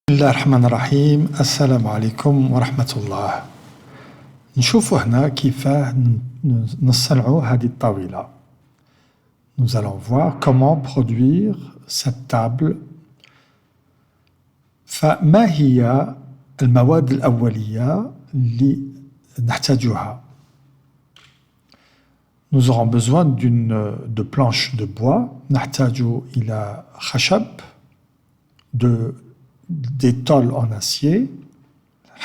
بسم الله الرحمن الرحيم. السلام عليكم ورحمة الله. نشوفوا هنا كيفاه نصنعوا هذه الطاولة. Nous allons voir comment produire cette table. فما هي المواد الأولية اللي نحتاجها؟ Nous aurons besoin de planches de bois. نحتاج إلى خشب, des tôles en acier,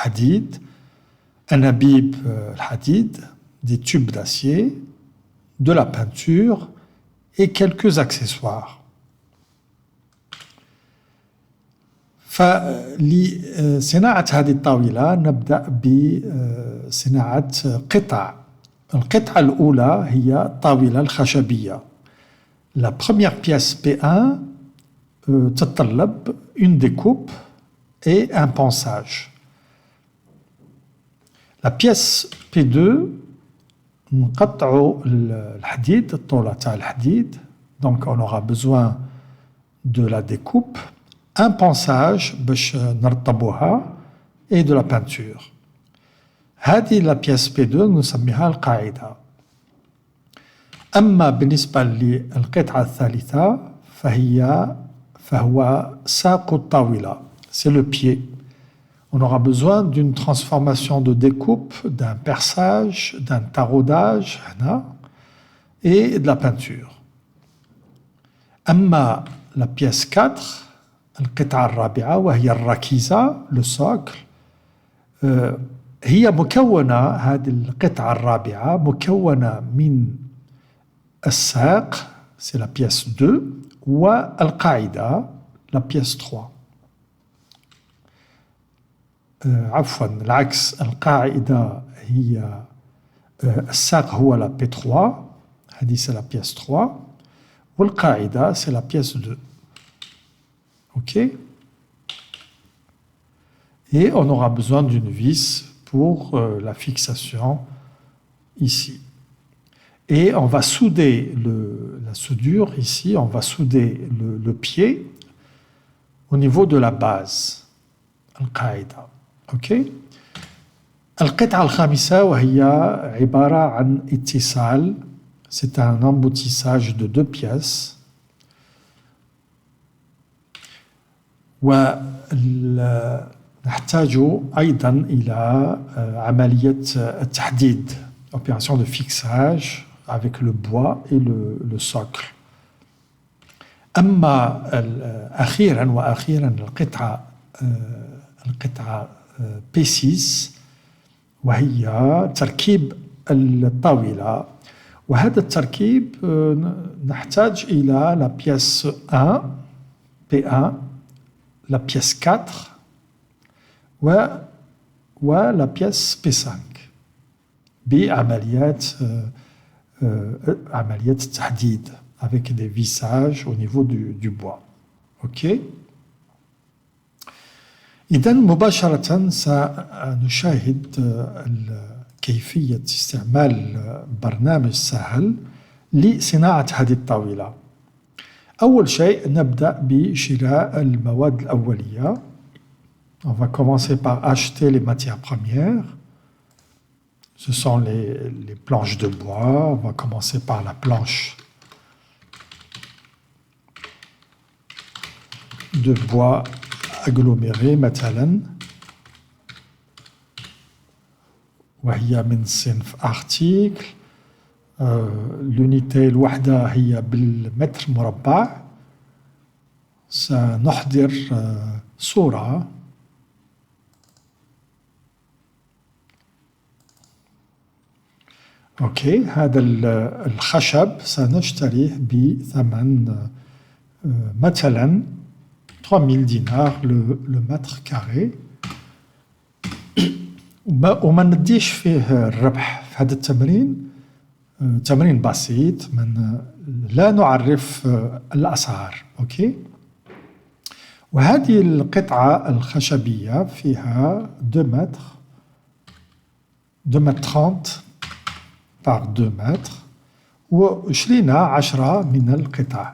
hadid, anabib hadid, des tubes d'acier, de la peinture et quelques accessoires. فلصناعة هذه الطاولة نبدأ بصناعة قطع. القطعة الأولى هي الطاولة الخشبية. La première pièce P1 تتطلب une découpe et un ponçage. La pièce P2 نقطع الحديد, الطولة تاع الحديد. Donc on aura besoin de la découpe, un ponçage باش نرطبوها et de la peinture. هذه la pièce P2 نسميها القاعدة. أما بالنسبة للقطعة الثالثة فهو ساق الطاولة. C'est le pied. On aura besoin d'une transformation de découpe, d'un perçage, d'un taraudage et de la peinture. أما la pièce 4, القطعة الرابعة وهي الركيزة, le socle. هي مكونة, هذه القطعة الرابعة مكونة من الساق, c'est la pièce 2, والقاعدة, la pièce 3. عفوا العكس, القاعدة هي الساق هو la P3, هذه c'est la pièce 3, والقاعدة c'est la pièce 2. Ok? Et on aura besoin d'une vis pour la fixation ici. Et on va souder la soudure ici, on va souder le pied au niveau de la base. القاعدة. Ok? القطعة الخامسة وهي عبارة عن اتصال. C'est un emboutissage de 2 pièces. ونحتاج أيضا إلى عملية التحديد, opération de fixage avec le bois et le socle. أما أخيرا القطعة P6 وهي تركيب الطاولة. وهذا التركيب نحتاج إلى la pièce 1 P1, la pièce 4 la pièce P5 بعمليات التحديد avec des vissages au niveau du bois. Ok? إذن مباشرة سنشاهد كيفية استعمال برنامج سهل لصناعة هذه الطاولة. أول شيء نبدأ بشراء المواد الأولية. On va commencer par acheter les matières premières. Ce sont les planches de bois. On va commencer par la planche de bois aggloméré مثلا, وهي من صنف article. l'unité الوحدة هي بالمتر مربع. سنحضر صورة. اوكي, هذا الخشب سنشتريه بثمن مثلا 3000 دينار le mètre carré. وما نديش فيه الربح في هذا التمرين. تمرين بسيط, لا نعرف الأسعار. اوكي. وهذه القطعة الخشبية فيها 2 متر 30 par 2 متر, وشرينا 10 من القطع.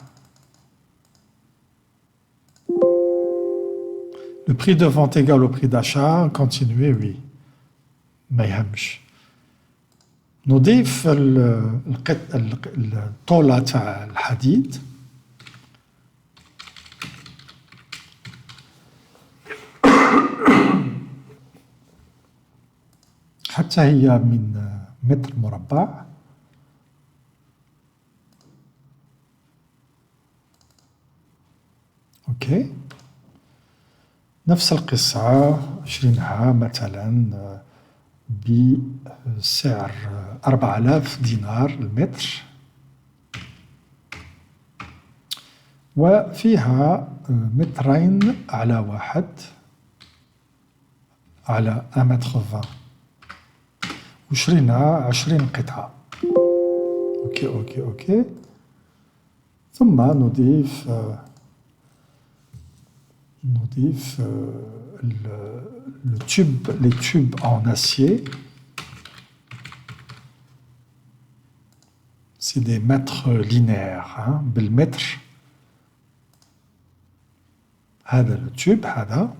Le prix de vente égal au prix d'achat, continuer, oui. ما يهمش. نضيف الطولة تاع الحديد حتى هي من متر مربع. اوكي، نفس القصة شريناها مثلا بسعر 4000 دينار المتر، وفيها مترين على واحد على 1 متر 20، وشرينا 20 قطعة. اوكي اوكي اوكي. ثم نضيف les tubes en acier. C'est des mètres linéaires, hein, بالمتر. هذا التوب هذا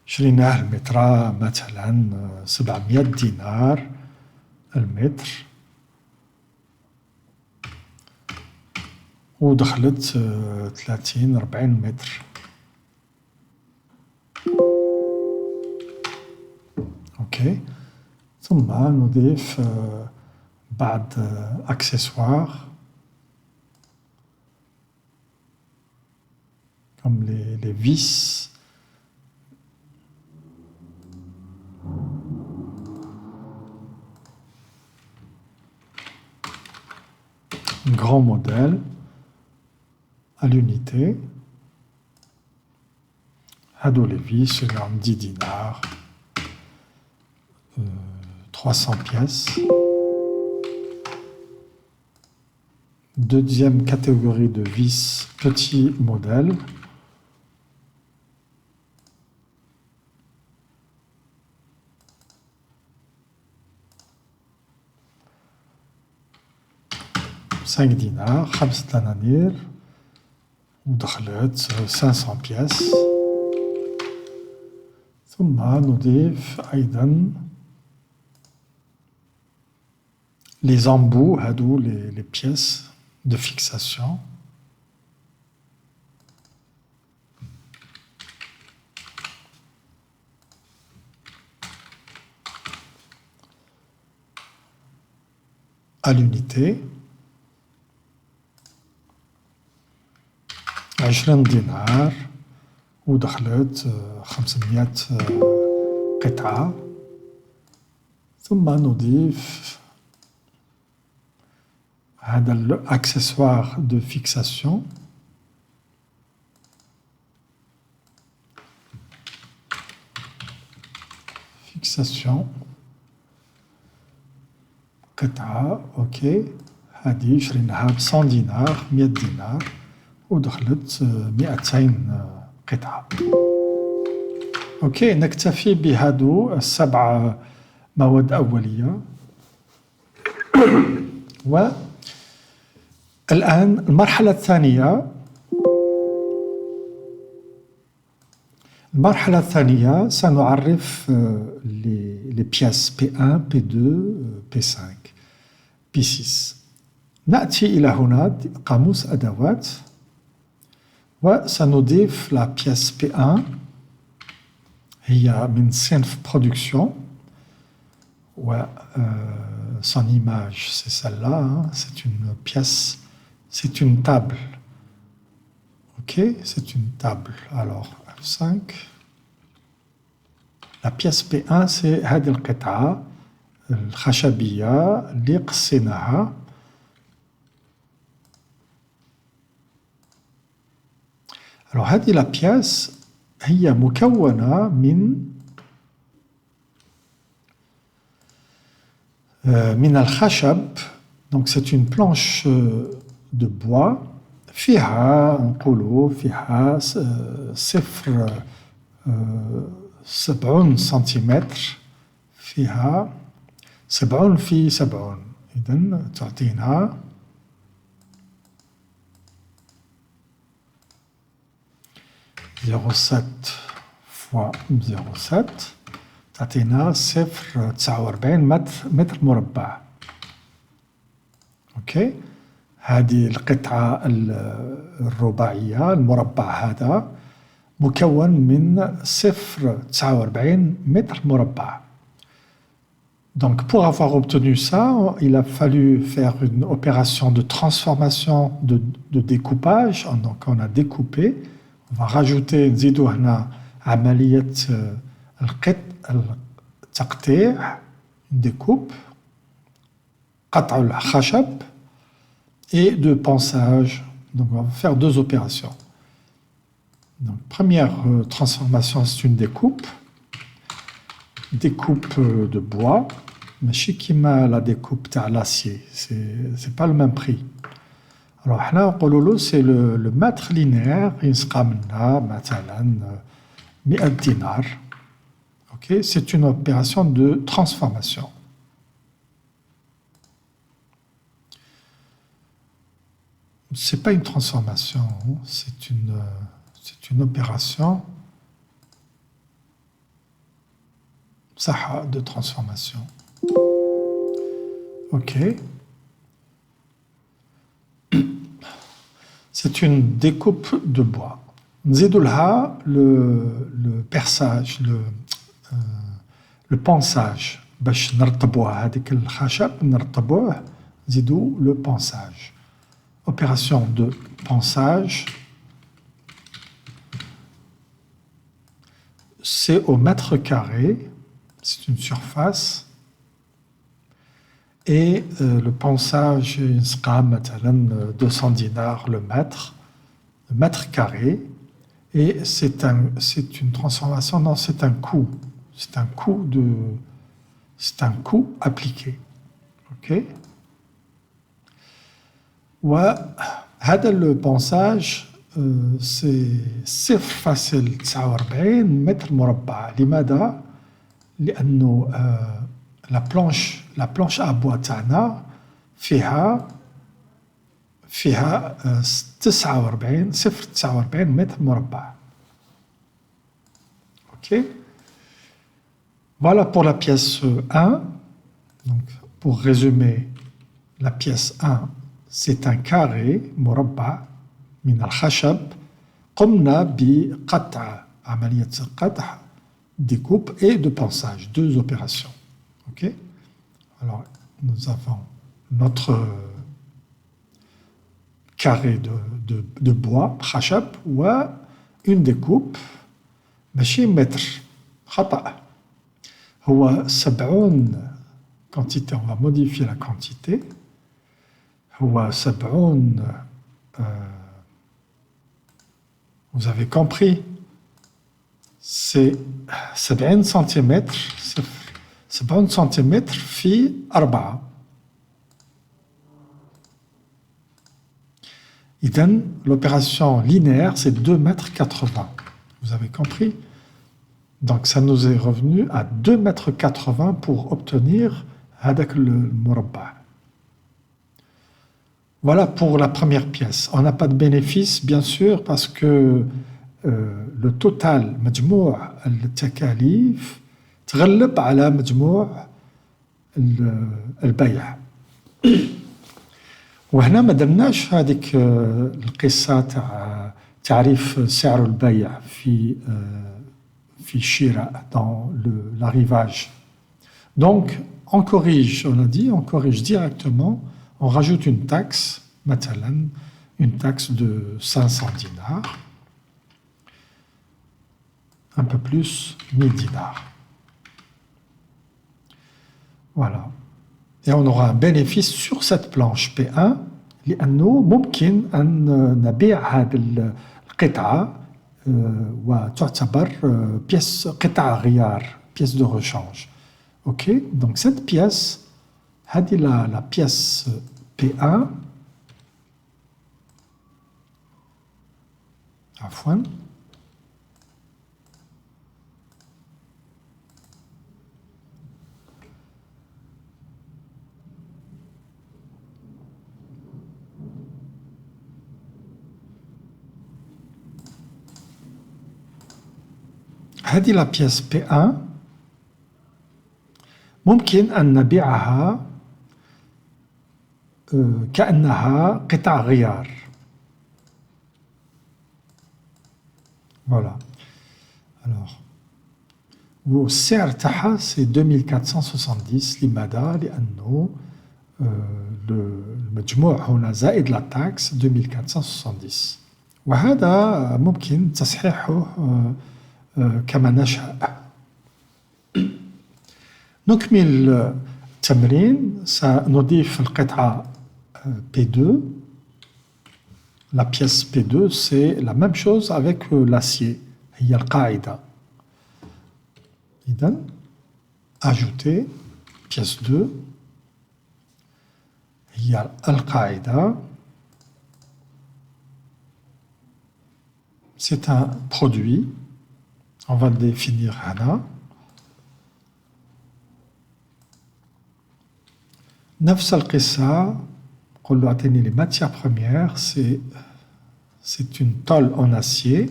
شريناه المتر مثلا 700 دينار المتر، ودخلت 30-40 متر. اوكي، ثم نضيف بعض اكسسوار comme les vis. Grand modèle à l'unité. هادو les vis sont 10 dinars, 300 pièces. Deuxième catégorie de vis, petit modèle. cinq dinars, 5 دنانير، ودخلت 500 pièces. ثم نضيف أيضا les embouts, هادو les pièces de fixation. À l'unité. 20 دينار، ودخلت 500 قطعة. ثم نضيف هذا الاكسسوار de fixation. Fixation قطعة. اوكي، هذه شريناها ب 100 دينار، 100 دينار، ودخلت 200 قطعة. اوكي، نكتفي بهادو 7 مواد أولية. والآن المرحلة الثانية. المرحلة الثانية سنعرف les pièces P1, P2, P5, P6. نأتي إلى هنا قاموس أدوات، وسنضيف la pièce P1 هي من صنف production، و son image c'est celle-là, hein. C'est une pièce, c'est une table. Ok, c'est une table. Alors F5. La pièce P1 c'est هذه القطعة الخشبية اللي قصيناها. Alors هذه la pièce هي مكونة من الخشب. Donc c'est une planche de bois فيها نقولوا فيها 70 سنتيمتر، فيها 70 في 70 إذن تعطينا 0,7 fois 0,7 تعطينا 0.49 متر مربع. اوكي، هذه القطعة الرباعية، المربع هذا مكون من 0.49 mètres مربع. Donc pour avoir obtenu ça, il a fallu faire une opération de transformation, de découpage. Donc on a découpé, on va rajouter نزيدو هنا عملية التقطيع، découpe، قطع الخشب et de ponçage. Donc on va faire deux opérations. Donc première transformation, c'est une découpe de bois, mais chez Kima la découpe تاع l'acier, c'est pas le même prix. Alors حنا نقولوا له c'est le mètre linéaire ينسقى منا مثلا 100 دينار. OK, c'est une opération de transformation. C'est pas une transformation, c'est une opération de transformation. OK. C'est une découpe de bois. نزيدو لها le perçage, le ponçage. باش نرطبوها هذيك الخشب نرطبوه نزيدو le ponçage. Opération de ponçage. C'est au mètre carré, c'est une surface. Et le ponçage, c'est 200 dinars le mètre carré. Et c'est une transformation, non, c'est un coût. C'est un coût appliqué. OK? وهذا le ponçage c'est 0.49 متر مربع. لماذا؟ لأنه la planche à bois تاعنا فيها 0.49 متر مربع. OK? Voilà pour la pièce 1. Donc, pour résumer, la pièce 1, c'est un carré مربع من الخشب قمنا بقطع عملية قطع découpe et de ponçage, deux opérations. OK? Alors, nous avons notre carré de bois خشب ou une découpe ماشي متر خطأ هو 70 quantité, on va modifier la quantité. هو 70 vous avez compris, c'est 70 cm, 70 cm في 4. إذن l'opération linéaire, c'est 2,80 m. Vous avez compris? Donc ça nous est revenu à 2,80 m pour obtenir هذاك المربع. Voilà pour la première pièce. On n'a pas de bénéfice, bien sûr, parce que le total مجموع التكاليف تغلب على مجموع البيع. وهنا ما درناش هذيك القصة تاع تعريف سعر البيع في الشراء dans l'arrivage. Donc on corrige, on a dit, on corrige directement. On rajoute une taxe, مثلا, une taxe de 500 dinars, un peu plus, 1000 dinars. Voilà. Et on aura un bénéfice sur cette planche P1, لأنه ممكن أن نبيع هذه القطعة وتعتبر قطعة غيار, pièce de rechange. OK? Donc cette pièce, هذه la pièce P1, عفوا, هذه la pièce P1 ممكن أن نبيعها كأنها قطع غيار. Voilà. Alors, والسعر تاعها سي 2470 لماذا؟ لأنه المجموع هنا زائد لا تاكس 2470. وهذا ممكن تصحيحه كما نشاء. نكمل التمرين. سنضيف القطعة P2. La pièce P2, c'est la même chose avec l'acier. هي القاعدة. إذن ajouter pièce 2 هي القاعدة. C'est un produit. On va le définir هنا. نفس القصة. نقول له اعطيني les matières premières. C'est une tôle en acier.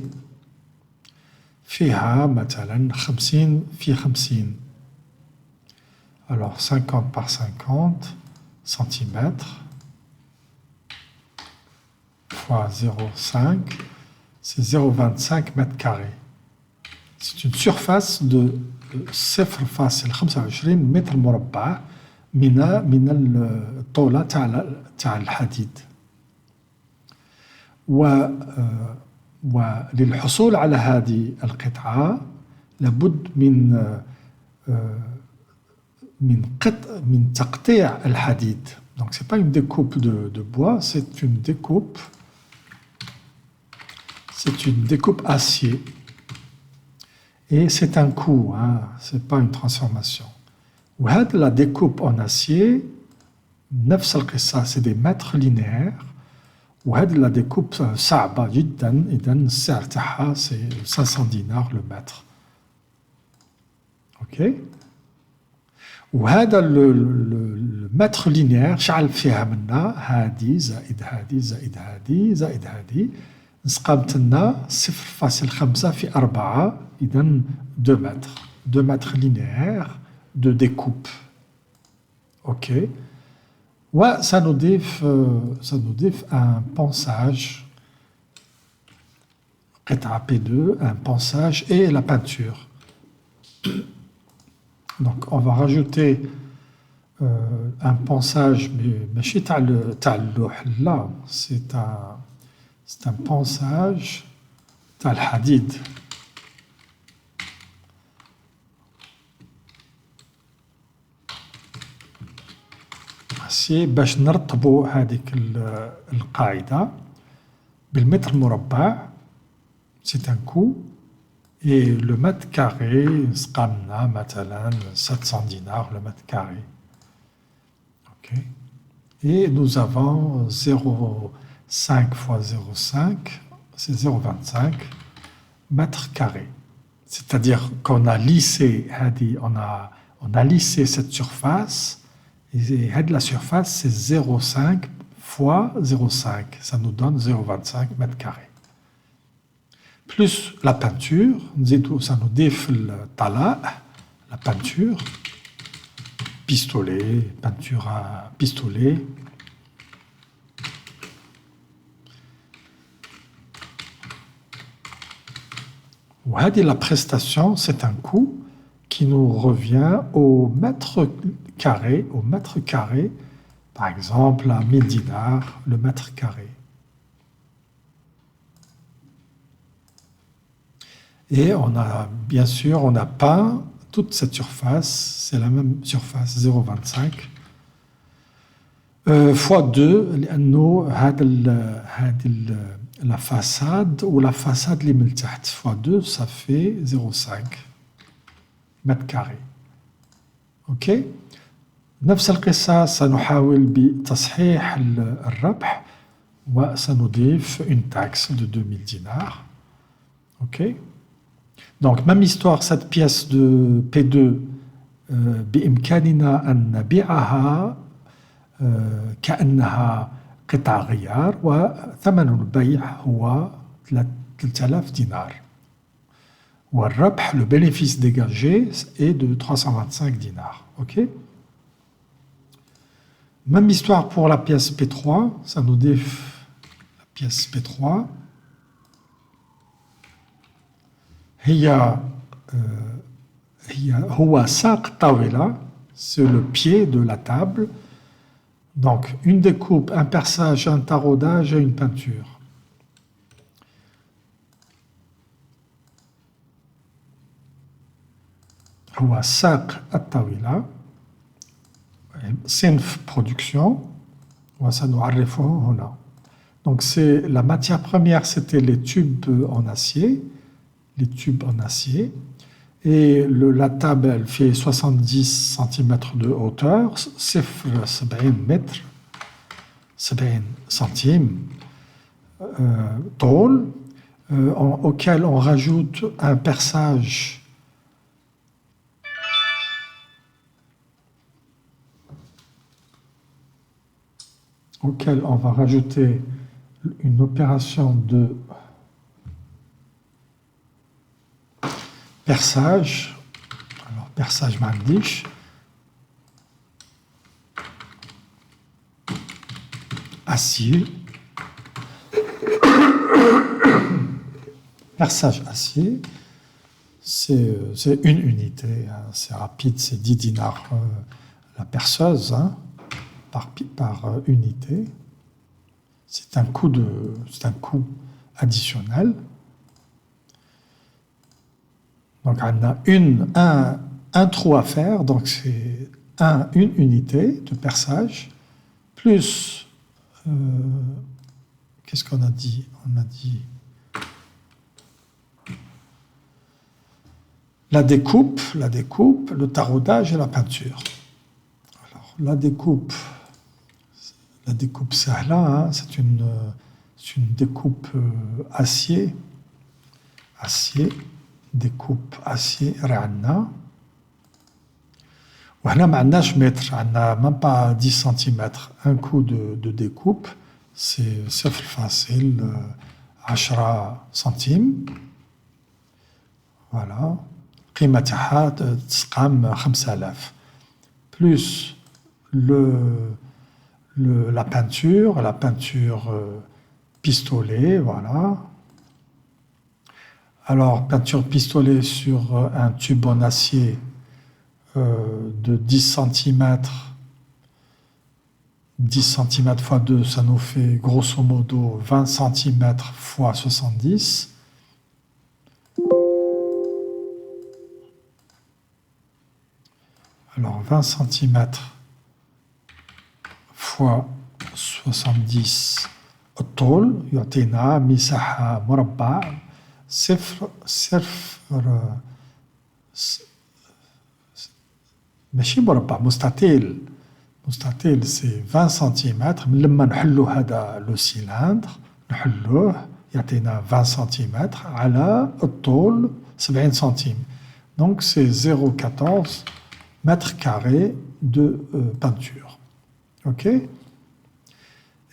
فيها مثلا 50 في 50. Alors 50 par 50 cm fois 0,5, c'est 0,25 mètres carrés. C'est une surface de 0,25 متر مربع من الطولة تاع الحديد. وللحصول على هذه القطعة لابد من تقطيع الحديد. Donc c'est pas une découpe de bois, c'est une découpe acier. Et c'est un coût, hein, c'est pas une transformation. وهذه la découpe en acier نفس القصة, c'est des mètres linéaires. وهذه la découpe صعبة جدا. إذا السعر تاعها c'est 500 dinars le mètre. Ok. وهذا المتر لينير شعل فيها منا هادي زائد هادي زائد هادي زائد هادي نسقامت لنا 0,5 في 4. إذا 2 mètres linéaires de découpe. Ok. وسنضيف un ponçage قطعة P2, un ponçage et la peinture. Donc on va rajouter un ponçage, mais ماشي تاع اللوح là, c'est un ponçage تاع الحديد. باش نرطبوا هذيك القاعدة بالمتر المربع. C'est un coût. Et le mètre carré, سقامنا مثلا 700 dinars le mètre carré. Ok. Et nous avons 0,5 fois 0,5, c'est 0,25 mètres carrés. C'est-à-dire qu'on a lissé, on a lissé cette surface. Et la surface, c'est 0,5 fois 0,5. Ça nous donne 0,25 mètres carrés. Plus la peinture, ça nous défile la peinture, pistolet, peinture à pistolet. La prestation, c'est un coût qui nous revient au mètre carré, par exemple à 1000 dinars le mètre carré. Et bien sûr, on a peint toute cette surface, c'est la même surface, 0,25 fois 2, لأنه la façade ou la façade اللي من تحت fois 2, ça fait 0,5 mètres carrés. Ok. نفس القصة سنحاول بتصحيح الربح وسنضيف une taxe de 2000 dinars. Ok. Donc, même histoire, cette pièce de P2, بإمكاننا أن نبيعها كأنها قطع غيار وثمن البيع هو 3000 دينار. Le bénéfice dégagé est de 325 dinars. Ok. Même histoire pour la pièce P3. Ça nous dit la pièce P3. C'est le pied de la table. Donc, une découpe, un perçage, un taraudage et une peinture. هو ساق الطاولة صنف production وسنعرفه هنا. Donc c'est la matière première, c'était les tubes en acier, et la table elle fait 70 cm de hauteur, 70 mètres, 70 centimes, tôle, auquel on rajoute un perçage auquel on va rajouter une opération de perçage. Alors, perçage magniche. Acier. Perçage acier, c'est une unité. Hein, c'est rapide, c'est 10 dinars la perceuse. Hein, par unité. C'est un coût additionnel. Donc, on a un trou à faire, donc c'est une unité de perçage, plus, qu'est-ce qu'on a dit? On a dit la découpe, le taraudage et la peinture. Alors, la découpe, c'est là, hein, c'est une découpe acier, découpe acier, رعنا. وهنا ما عندناش متر, عندنا même pas 10 cm. Un coup de découpe, c'est صفر facile, 10 centimes. Voilà. قيمة تاعها تسقام 5000. Plus la peinture pistolet, voilà. Alors, peinture pistolet sur un tube en acier de 10 cm. 10 cm x 2, ça nous fait grosso modo 20 cm x 70. Alors, 20 cm fois 70 الطول يعطينا مساحة مربع ماشي مربع مستطيل سي 20 سنتيمتر. من لما نحلو هذا لو سيلندر نحلوه يعطينا 20 سنتيمتر على الطول 70 سنتيم. Donc c'est 0,14 mètres carrés de peinture. Ok.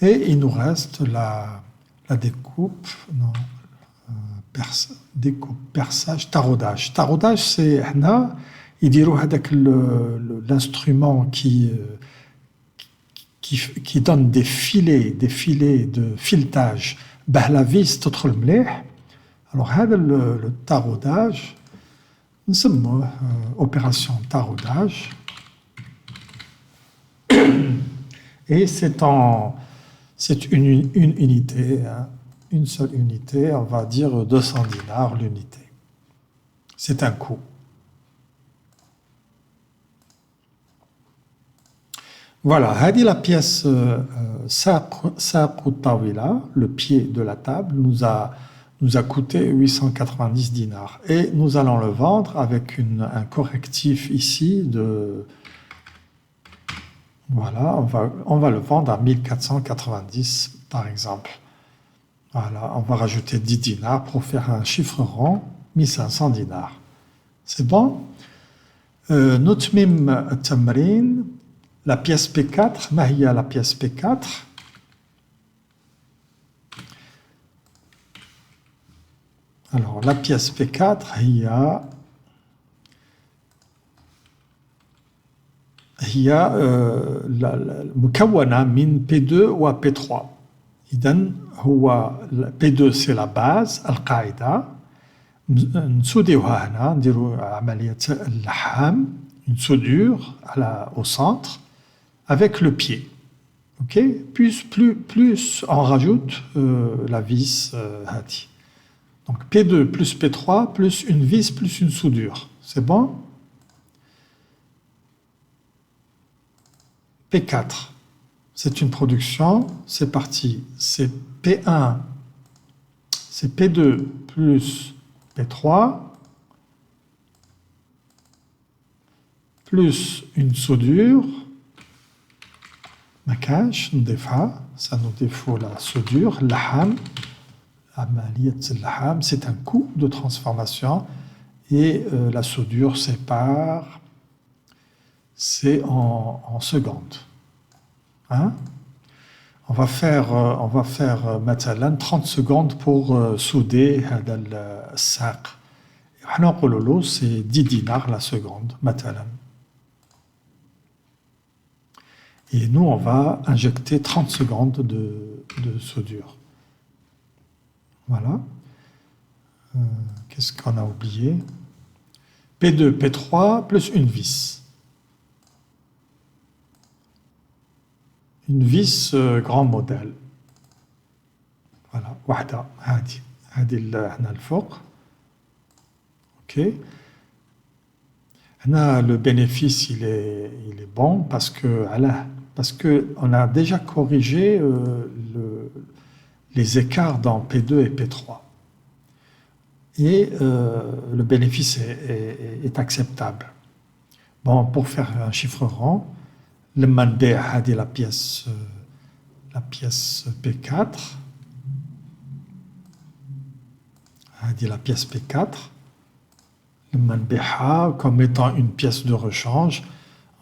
Et il nous reste la découpe, non, découpe, perçage, taraudage. Taraudage, c'est هنا يديروا هذاك l'instrument qui donne des filets de filetage باه la vis تدخل مليح. Alors هذا le taraudage نسموه opération taraudage. Et c'est une unité, hein, une seule unité, on va dire 200 dinars l'unité. C'est un coût. Voilà, هذه la pièce ساق الطاولة, le pied de la table, nous a coûté 890 dinars. Et nous allons le vendre avec un correctif ici de... Voilà, on va le vendre à 1490 par exemple. Voilà, on va rajouter 10 dinars pour faire un chiffre rond, 1500 dinars. C'est bon? نتمم التمرين. La pièce P4, ما هي la pièce P4? Alors, la pièce P4, هي مكونة من P2 و P3. إذن هو P2 c'est la base, القاعدة. نسوديوها هنا, نديرو عملية اللحام, une soudure au centre, avec le pied. Ok, plus on rajoute la vis هذه. Donc P2 plus P3 plus une vis plus une soudure. C'est bon? P4, c'est une production. C'est parti. C'est P1, c'est P2 plus P3 plus une soudure. مكاش نضيفها, ça nous défaut la soudure, اللحام, عملية اللحام, c'est un coup de transformation et la soudure c'est en secondes. Hein? On va faire مثلا 30 secondes pour souder هذا الساق. احنا نقولوا له c'est 10 dinars la seconde مثلا. Et nous, on va injecter 30 secondes de soudure. Voilà. Qu'est-ce qu'on a oublié? P2, P3 plus une vis. Une vis grand modèle. Voilà. واحدة هذه هنا الفوق. OK. Là, le bénéfice, il est bon parce qu'on a déjà corrigé les écarts dans P2 et P3. Et le bénéfice est acceptable. Bon, pour faire un chiffre rond, le manbeh, la pièce P4, la pièce P4, le manbeha comme étant une pièce de rechange,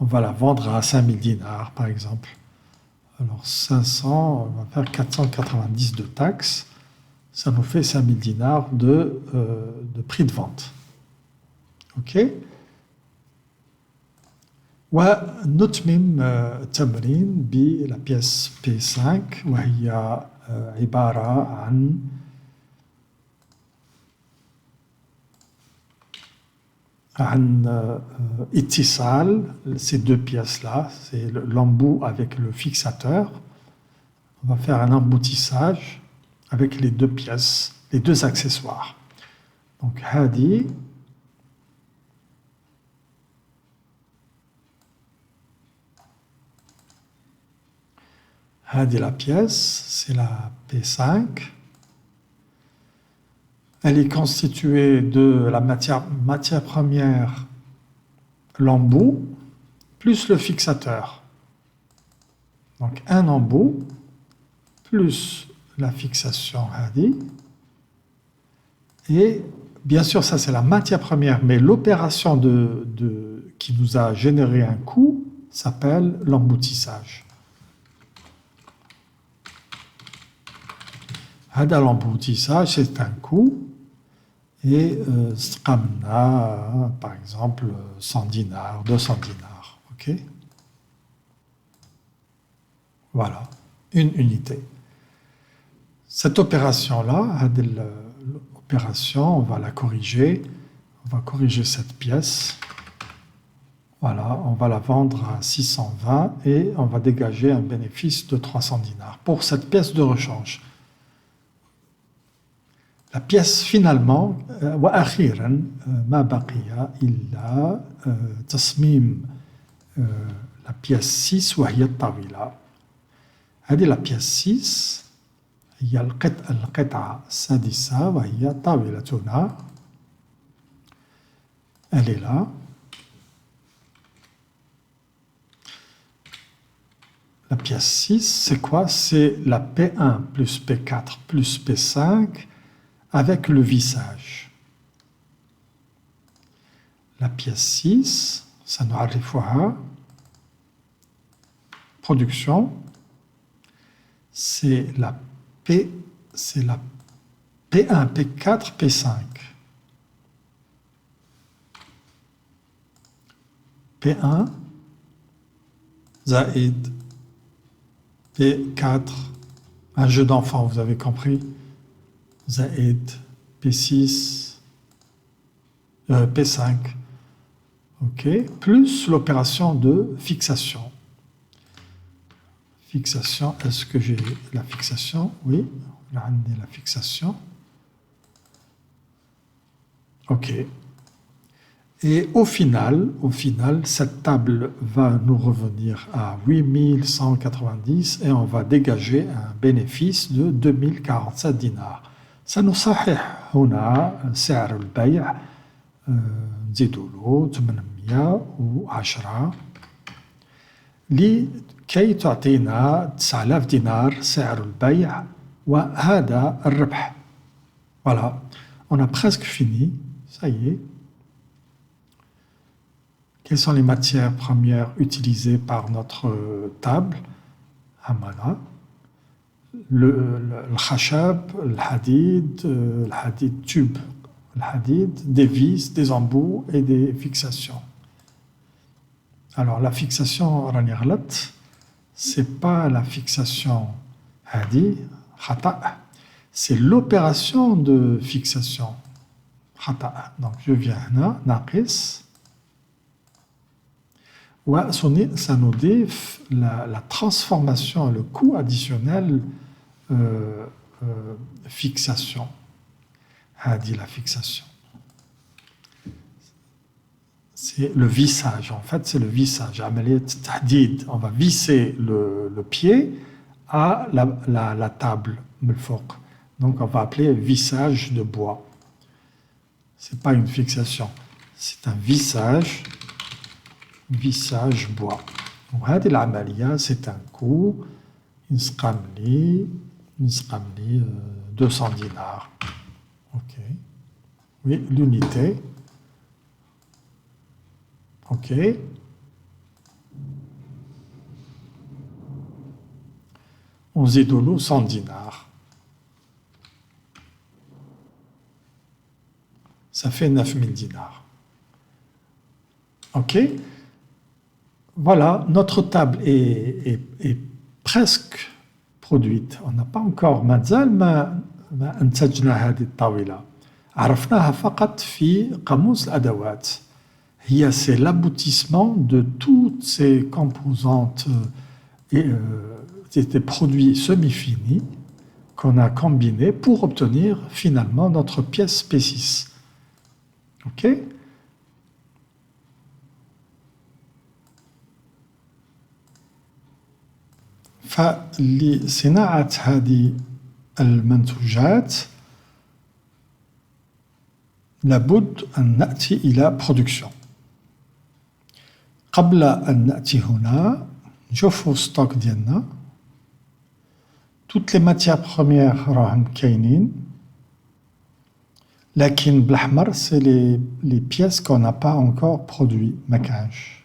on va la vendre à 5000 dinars par exemple. Alors 500, on va faire 490 de taxes, ça nous fait 5000 dinars de prix de vente. Ok. ونتمم التمرين بلا pièce P5 وهي عبارة عن اتصال, ces deux pièces-là, c'est l'embout avec le fixateur. On va faire un emboutissage avec les deux pièces, les deux accessoires. Donc, هذه la pièce, c'est la P5. Elle est constituée de la matière première, l'embout, plus le fixateur. Donc un embout, plus la fixation hadi. Et bien sûr, ça c'est la matière première, mais l'opération qui nous a généré un coût s'appelle l'emboutissage. L'emboutissage, c'est un coût. Et par exemple 100 dinars, 200 dinars. Ok. Voilà, une unité. Cette opération-là, l'opération, on va la corriger. On va corriger cette pièce. Voilà, on va la vendre à 620 et on va dégager un bénéfice de 300 dinars pour cette pièce de rechange. La pièce finalement, وأخيرا ما بقي إلا تصميم la pièce 6 وهي الطاولة. هذه la pièce 6 هي القطعة السادسة وهي طاولتنا. Elle est là. La pièce 6, c'est quoi? C'est la P1 plus P4 plus P5 avec le vissage. La pièce 6, ça nous arrive production, c'est la P1, P4, P5. P1, Zaïd, P4, un jeu d'enfant, vous avez compris. Zaïd, P6, P5. OK, plus l'opération de fixation. Fixation, est-ce que j'ai la fixation? Oui, on a la fixation. OK. Et au final, cette table va nous revenir à 8190 et on va dégager un bénéfice de 2047 dinars. سنصحح هنا سعر البيع نزيدوا له 810 لكي تعطينا 9000 دينار سعر البيع وهذا الربح. Voilà, on a presque fini, ça y est. Quelles sont les matières premières utilisées par notre table? Hamana, le khashab, le hadid tube, le hadid, des vis, des embouts et des fixations. Alors la fixation rani ghalat, c'est pas la fixation hadi, khata, c'est l'opération de fixation. Khata. Donc je viens là, naqis. Ça nous dit la transformation, le coût additionnel fixation. A dit la fixation. C'est le vissage. En fait, c'est le vissage. On va visser le pied à la table. Donc, on va appeler vissage de bois. C'est pas une fixation. C'est un vissage bois. Donc, c'est un coût, نسقملي 200 dinars. OK. Oui, l'unité. OK. On zidolo 100 dinars. Ça fait 9000 dinars. OK. Voilà, notre table est presque produite. On n'a pas encore مازال ما انتجنا هذه الطاولة. عرفناها فقط في قاموس الأدوات. C'est l'aboutissement de toutes ces composantes des produits semi-finis qu'on a combinés pour obtenir finalement notre pièce P6. OK? فلصناعة هذه المنتوجات لابد أن نأتي إلى production. قبل أن نأتي هنا نشوفوا ستوك ديالنا. toutes les matières premières راهم كاينين لكن بالأحمر c'est les pièces qu'on n'a pas encore produit ما كانش.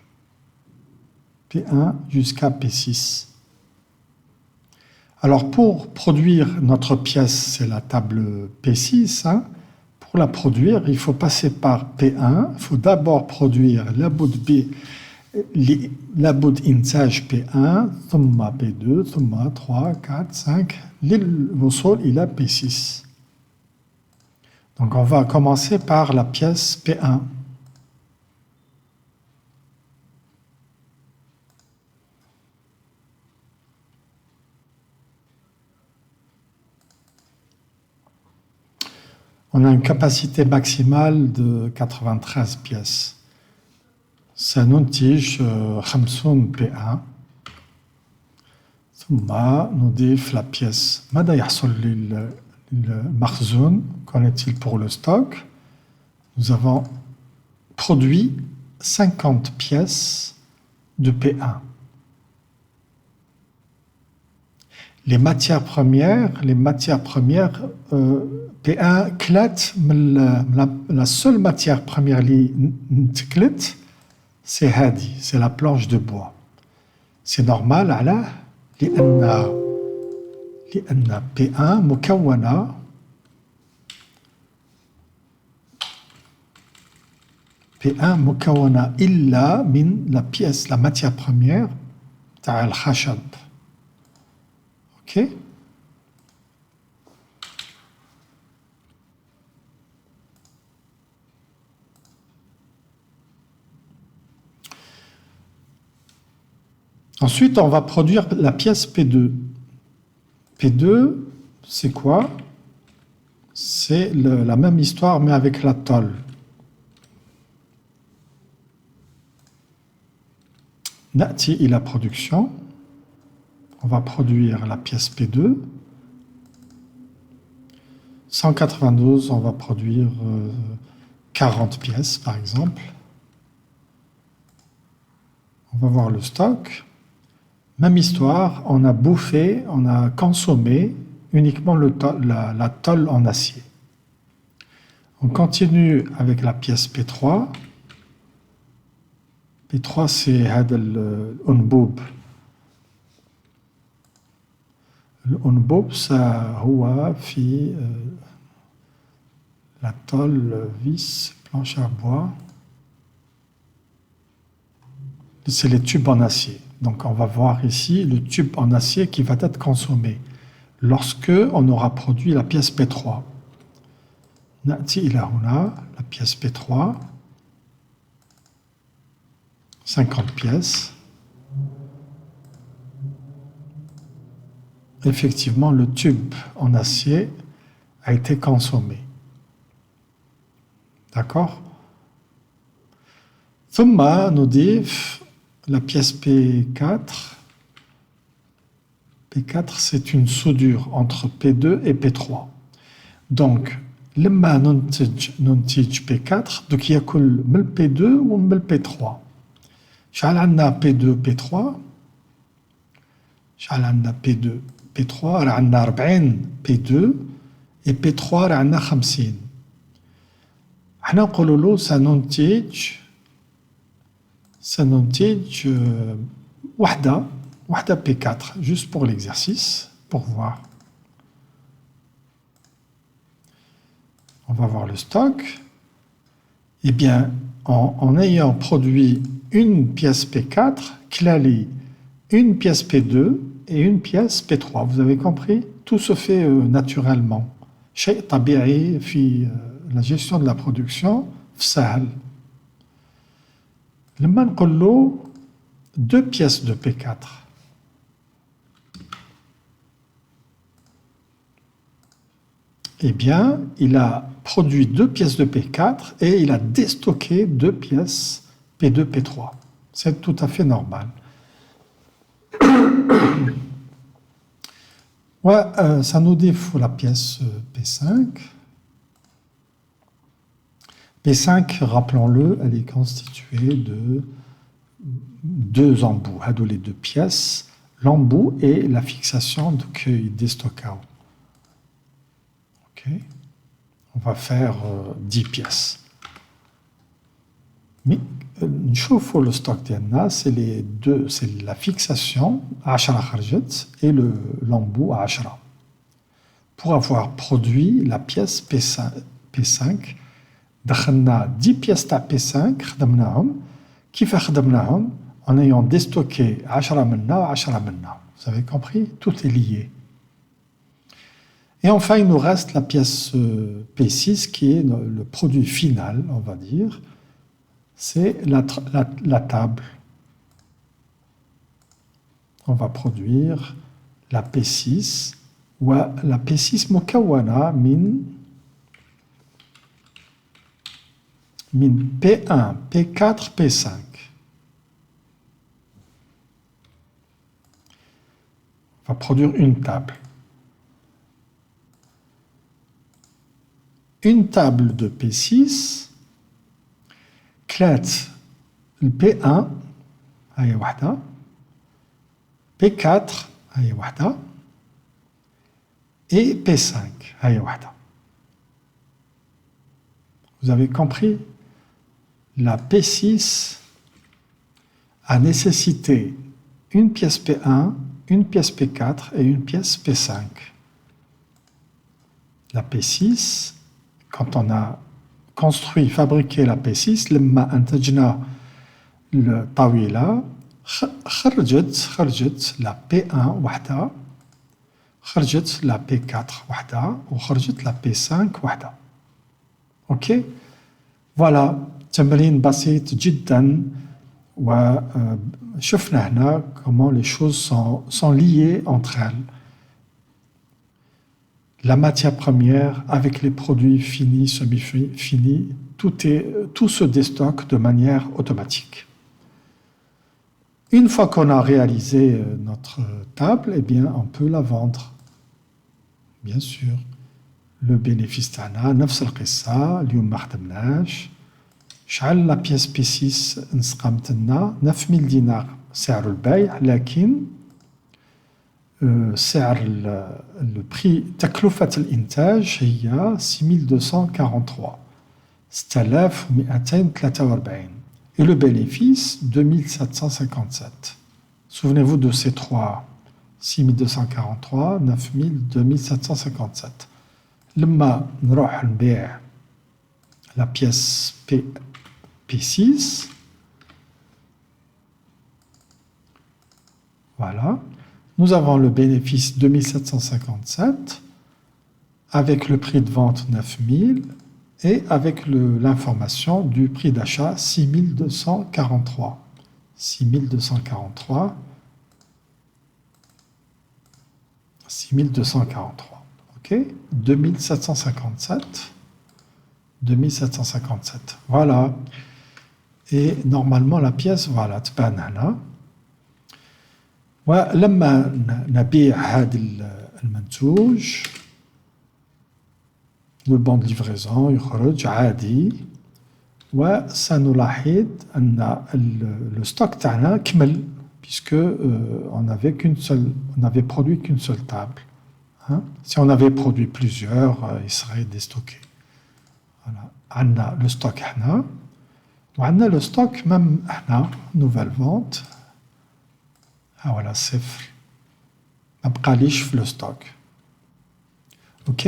P1 jusqu'à P6. Alors, pour produire notre pièce, c'est la table P6. Hein. Pour la produire, il faut passer par P1. Il faut d'abord produire la bout intage P1, ثم P2, ثم 3, 4, 5, للوصول إلى P6. Donc, on va commencer par la pièce P1. On a une capacité maximale de 93 pièces. سننتج 50 P1 ثم نضيف la pièce. ماذا يحصل للمخزون? Qu'en est-il pour le stock? Nous avons produit 50 pièces de P1. Les matières premières, P1 clate, la seule matière première qui clate, c'est Hadi, c'est la planche de bois. C'est normal, لأن P1 مكونة P1 مكونة إلا من la pièce, la matière première تاع الخشب. OK. Ensuite, on va produire la pièce P2. P2, c'est quoi? C'est la même histoire, mais avec la tôle. Nati et la production. On va produire la pièce P2. 192, on va produire 40 pièces, par exemple. On va voir le stock. Même histoire, on a bouffé, on a consommé uniquement la tôle en acier. On continue avec la pièce P3. P3, c'est l'unboub. L'unboub, ça هو في la tôle vis, planche à bois. C'est les tubes en acier. Donc on va voir ici le tube en acier qui va être consommé lorsque on aura produit la pièce P3. نأتي إلى هنا la pièce P3, 50 pièces. Effectivement, le tube en acier a été consommé. D'accord? ثم نضيف la pièce P4. P4, c'est une soudure entre P2 et P3. Donc, لما ننتج P4 دوك ياكل من P2 ومن P3. شحال عندنا P2 P3 شحال عندنا P2 P3 راه عندنا 40 P2 et P3 راه عندنا 50. حنا نقولوا له سننتج وحده P4 juste pour l'exercice pour voir. On va voir le stock. Eh bien, en ayant produit une pièce P4, Klali, une pièce P2 et une pièce P3. Vous avez compris? Tout se fait naturellement. شيء طبيعي في la gestion de la production, سهل. لما نقول له deux pièces de P4. Eh bien, il a produit deux pièces de P4 et il a déstocké deux pièces P2, P3. C'est tout à fait normal. Ouais, ça nous défaut la pièce P5. P5, rappelons-le, elle est constituée de deux embouts, les deux pièces, l'embout et la fixation de cueil déstockage. Ok, on va faire 10 pièces. Mais نشوفوا le stock ديالنا, c'est la fixation 10 خرجت et l'embout à 10. Pour avoir produit la pièce P5, دخلنا 10 pièces تاع P5 خدمناهم. كيف خدمناهم? En ayant déstocké 10 منا و10 منا. Vous avez compris? Tout est lié. Et enfin, il nous reste la pièce P6 qui est le produit final, on va dire. C'est la table. On va produire la P6 ou la P6 مكونة من P1, P4, P5. On va produire une table. Une table de P6, كلات P1 هي واحدة, P4 هي واحدة et P5 هي واحدة. Vous avez compris? La P6 a nécessité une pièce P1, une pièce P4 et une pièce P5. La P6, quand on a construit, fabriqué la P6, لما أنتجنا الطاولة خرجت la P1 وحدها، خرجت la P4 وحدها، وخرجت la P5 وحدها. اوكي فوالا تمرين بسيط جدا، وشفنا هنا comment les choses sont liées entre elles. La matière première avec les produits finis, semi-finis, tout se déstocke de manière automatique. Une fois qu'on a réalisé notre table, eh bien, on peut la vendre. Bien sûr. Le bénéfice تاعنا نفس القصة. اليوم ما خدمناش. شحال لا بيس بي 6 نسقمت لنا 9000 دينار سعر البيع، لكن سعر البري تكلفة الإنتاج هي 6243 6243 et le bénéfice 2757. Souvenez-vous de ces trois: 6243, 9000, 2757. لما نروح نبيع la pièce P6, voilà, nous avons le bénéfice 2757 avec le prix de vente 9000 et avec l'information du prix d'achat 6243. 6243. 6243. OK, 2757. 2757. Voilà. Et normalement, la pièce, voilà, تبان هنا. ولما نبيع هذا المنتوج، le bon de livraison يخرج عادي، وسنلاحظ أن le stock تاعنا كمل puisque on n'avait produit qu'une seule table. Hein? Si on avait produit plusieurs, il serait déstocké. Voilà. عندنا le stock هنا، وعندنا le stock même هنا nouvelle vente. Ah voilà, صفر. ما بقاليش في le stock. OK.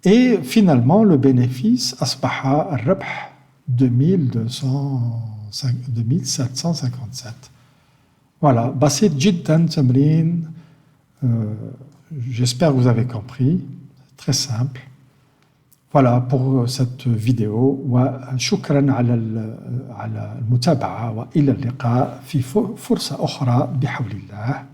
Et finalement, le bénéfice أصبح الربح 2757. Voilà, بسيط جدا تمرين. J'espère que vous avez compris. Très simple. Voilà pour cette vidéo. وشكرا على المتابعة، وإلى اللقاء في فرصة أخرى بحول الله.